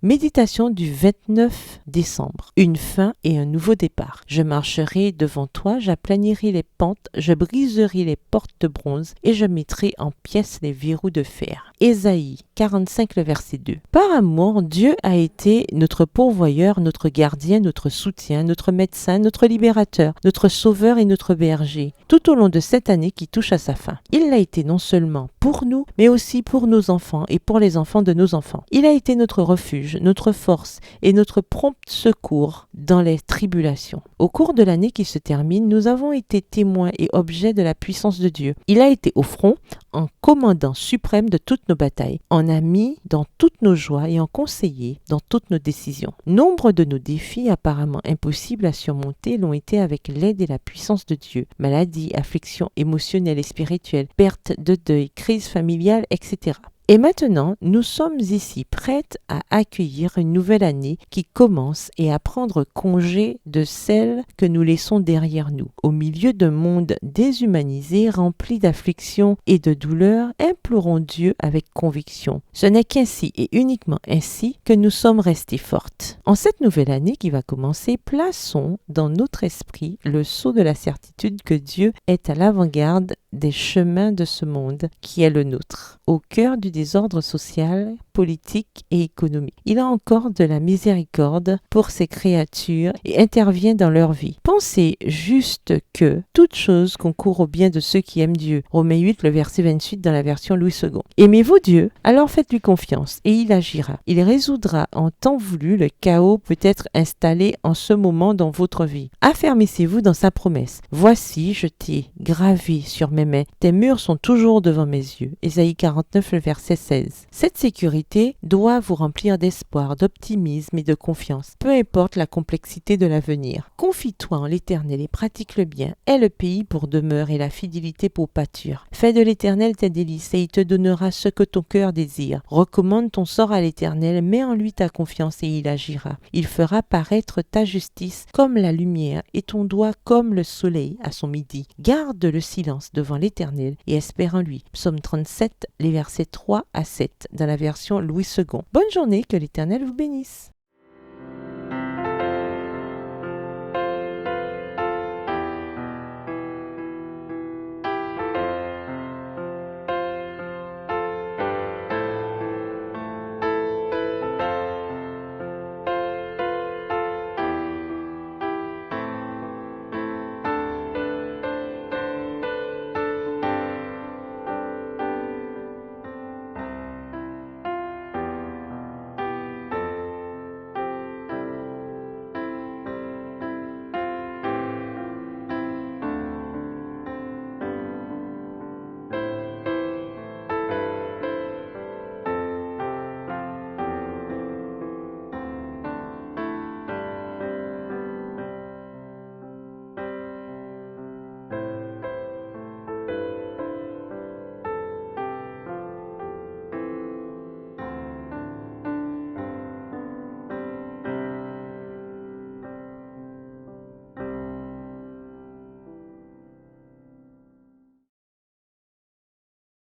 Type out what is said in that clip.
Méditation du 29 décembre. Une fin et un nouveau départ. Je marcherai devant toi, j'aplanirai les pentes, je briserai les portes de bronze et je mettrai en pièces les verrous de fer. Ésaïe 45, le verset 2. Par amour, Dieu a été notre pourvoyeur, notre gardien, notre soutien, notre médecin, notre libérateur, notre sauveur et notre berger, tout au long de cette année qui touche à sa fin. Il l'a été non seulement pour nous, mais aussi pour nos enfants et pour les enfants de nos enfants. Il a été notre refuge, notre force et notre prompt secours dans les tribulations. Au cours de l'année qui se termine, nous avons été témoins et objets de la puissance de Dieu. Il a été au front, en commandant suprême de toutes nos batailles, en ami dans toutes nos joies et en conseiller dans toutes nos décisions. Nombre de nos défis apparemment impossibles à surmonter l'ont été avec l'aide et la puissance de Dieu. Maladies, afflictions émotionnelles et spirituelles, perte de deuil, crise familiale, etc. Et maintenant, nous sommes ici prêtes à accueillir une nouvelle année qui commence et à prendre congé de celle que nous laissons derrière nous. Au milieu d'un monde déshumanisé, rempli d'afflictions et de douleurs, implorons Dieu avec conviction. Ce n'est qu'ainsi et uniquement ainsi que nous sommes restées fortes. En cette nouvelle année qui va commencer, plaçons dans notre esprit le sceau de la certitude que Dieu est à l'avant-garde des chemins de ce monde qui est le nôtre, au cœur du désordre social, politique et économique. Il a encore de la miséricorde pour ses créatures et intervient dans leur vie. Pensez juste que toute chose concourt au bien de ceux qui aiment Dieu. Romains 8, le verset 28 dans la version Louis II. Aimez-vous Dieu? Alors faites-lui confiance et il agira. Il résoudra en temps voulu le chaos peut-être installé en ce moment dans votre vie. Affermissez-vous dans sa promesse. Voici, je t'ai gravé sur mes mains. Tes murs sont toujours devant mes yeux. Ésaïe 49, le verset 16. Cette sécurité doit vous remplir d'espoir, d'optimisme et de confiance, peu importe la complexité de l'avenir. Confie-toi en l'Éternel et pratique le bien. Aie le pays pour demeure et la fidélité pour pâture. Fais de l'Éternel tes délices et il te donnera ce que ton cœur désire. Recommande ton sort à l'Éternel, mets en lui ta confiance et il agira. Il fera paraître ta justice comme la lumière et ton doigt comme le soleil à son midi. Garde le silence devant l'Éternel et espère en lui. Psaume 37, les versets 3 à 7 dans la version Louis II. Bonne journée, que l'Éternel vous bénisse.